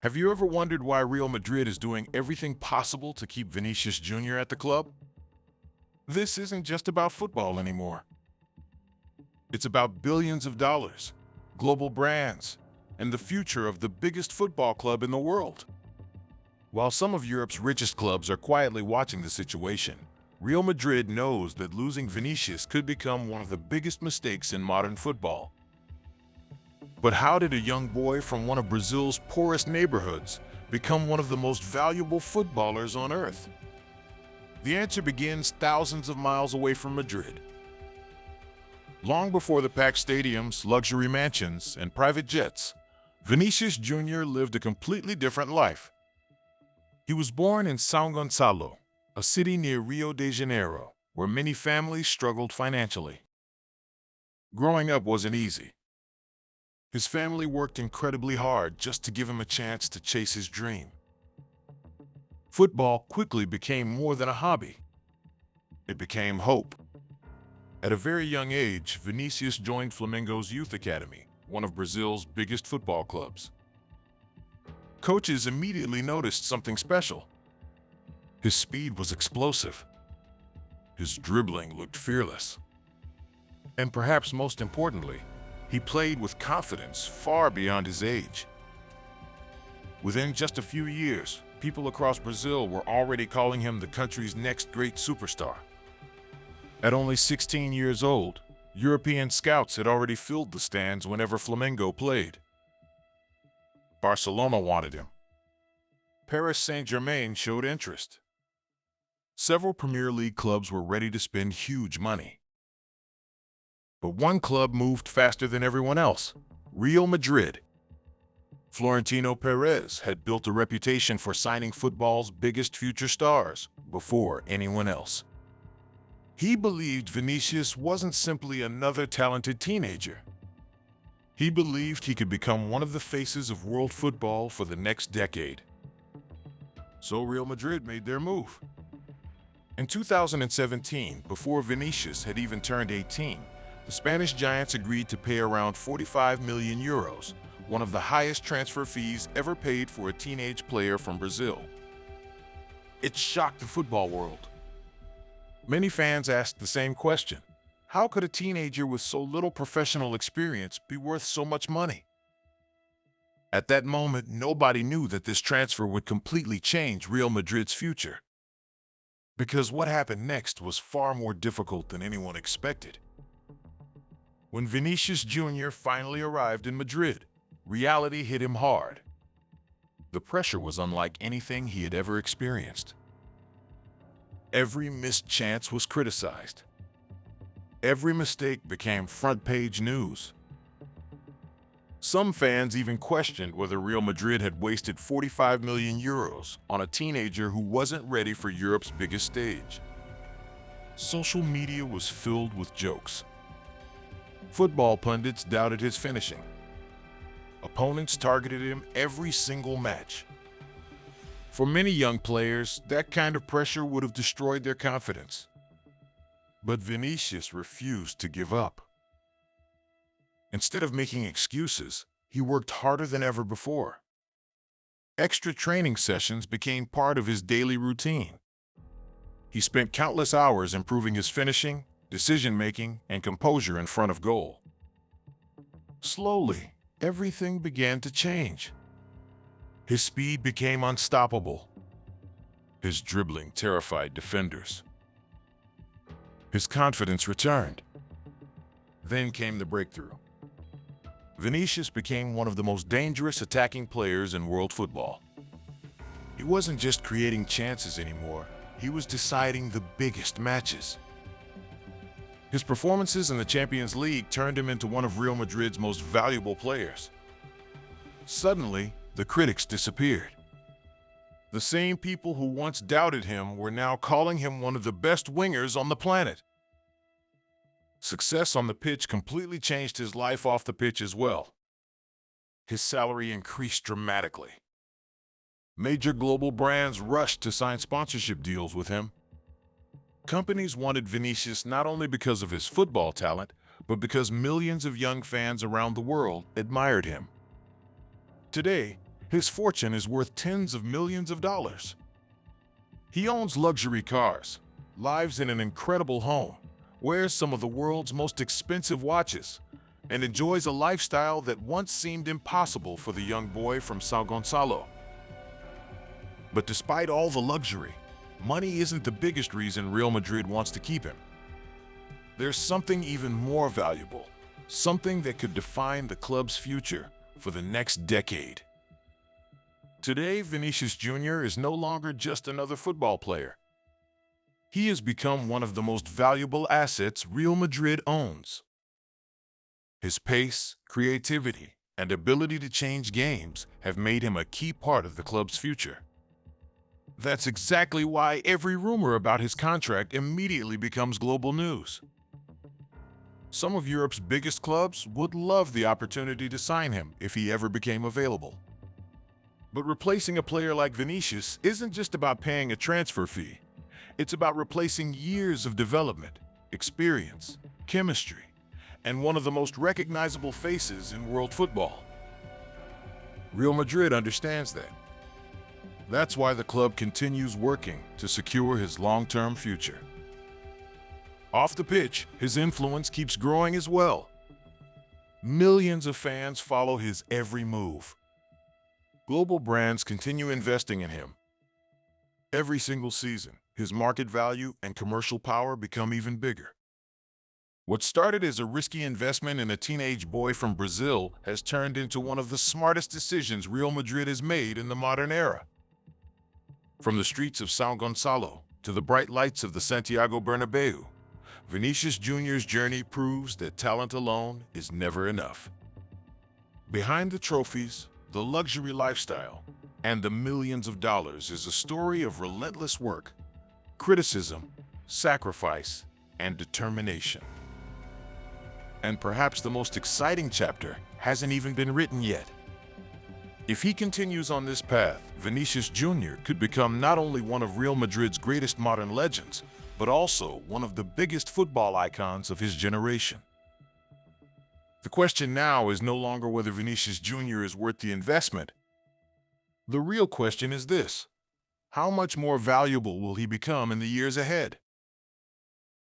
Have you ever wondered why Real Madrid is doing everything possible to keep Vinicius Jr. at the club? This isn't just about football anymore. It's about billions of dollars, global brands, and the future of the biggest football club in the world. While some of Europe's richest clubs are quietly watching the situation, Real Madrid knows that losing Vinicius could become one of the biggest mistakes in modern football. But how did a young boy from one of Brazil's poorest neighborhoods become one of the most valuable footballers on earth? The answer begins thousands of miles away from Madrid. Long before the packed stadiums, luxury mansions, and private jets, Vinícius Jr. lived a completely different life. He was born in São Gonçalo, a city near Rio de Janeiro, where many families struggled financially. Growing up wasn't easy. His family worked incredibly hard just to give him a chance to chase his dream. Football quickly became more than a hobby. It became hope. At a very young age, Vinícius joined Flamengo's youth academy, one of Brazil's biggest football clubs. Coaches immediately noticed something special. His speed was explosive. His dribbling looked fearless. And perhaps most importantly, he played with confidence far beyond his age. Within just a few years, people across Brazil were already calling him the country's next great superstar. At only 16 years old, European scouts had already filled the stands whenever Flamengo played. Barcelona wanted him. Paris Saint-Germain showed interest. Several Premier League clubs were ready to spend huge money. But one club moved faster than everyone else: Real Madrid. Florentino Perez had built a reputation for signing football's biggest future stars before anyone else. He believed Vinicius wasn't simply another talented teenager. He believed he could become one of the faces of world football for the next decade. So Real Madrid made their move. In 2017, before Vinicius had even turned 18, the Spanish giants agreed to pay around 45 million euros, one of the highest transfer fees ever paid for a teenage player from Brazil. It shocked the football world. Many fans asked the same question: how could a teenager with so little professional experience be worth so much money? At that moment, nobody knew that this transfer would completely change Real Madrid's future. Because what happened next was far more difficult than anyone expected. When Vinícius Jr. finally arrived in Madrid, reality hit him hard. The pressure was unlike anything he had ever experienced. Every missed chance was criticized. Every mistake became front-page news. Some fans even questioned whether Real Madrid had wasted 45 million euros on a teenager who wasn't ready for Europe's biggest stage. Social media was filled with jokes. Football pundits doubted his finishing. Opponents targeted him every single match. For many young players, that kind of pressure would have destroyed their confidence. But Vinícius refused to give up. Instead of making excuses, he worked harder than ever before. Extra training sessions became part of his daily routine. He spent countless hours improving his finishing, decision-making, and composure in front of goal. Slowly, everything began to change. His speed became unstoppable. His dribbling terrified defenders. His confidence returned. Then came the breakthrough. Vinícius became one of the most dangerous attacking players in world football. He wasn't just creating chances anymore, he was deciding the biggest matches. His performances in the Champions League turned him into one of Real Madrid's most valuable players. Suddenly, the critics disappeared. The same people who once doubted him were now calling him one of the best wingers on the planet. Success on the pitch completely changed his life off the pitch as well. His salary increased dramatically. Major global brands rushed to sign sponsorship deals with him. Companies wanted Vinícius not only because of his football talent, but because millions of young fans around the world admired him. Today, His fortune is worth tens of millions of dollars. He owns luxury cars, lives in an incredible home, wears some of the world's most expensive watches, and enjoys a lifestyle that once seemed impossible for the young boy from São Gonçalo. But despite all the luxury, money isn't the biggest reason Real Madrid wants to keep him. There's something even more valuable, something that could define the club's future for the next decade. Today, Vinícius Jr. is no longer just another football player. He has become one of the most valuable assets Real Madrid owns. His pace, creativity, and ability to change games have made him a key part of the club's future. That's exactly why every rumor about his contract immediately becomes global news. Some of Europe's biggest clubs would love the opportunity to sign him if he ever became available. But replacing a player like Vinícius isn't just about paying a transfer fee. It's about replacing years of development, experience, chemistry, and one of the most recognizable faces in world football. Real Madrid understands that. That's why the club continues working to secure his long-term future. Off the pitch, his influence keeps growing as well. Millions of fans follow his every move. Global brands continue investing in him. Every single season, his market value and commercial power become even bigger. What started as a risky investment in a teenage boy from Brazil has turned into one of the smartest decisions Real Madrid has made in the modern era. From the streets of São Gonçalo to the bright lights of the Santiago Bernabéu, Vinícius Jr.'s journey proves that talent alone is never enough. Behind the trophies, the luxury lifestyle, and the millions of dollars is a story of relentless work, criticism, sacrifice, and determination. And perhaps the most exciting chapter hasn't even been written yet. If he continues on this path, Vinícius Jr. could become not only one of Real Madrid's greatest modern legends, but also one of the biggest football icons of his generation. The question now is no longer whether Vinícius Jr. is worth the investment. The real question is this: how much more valuable will he become in the years ahead?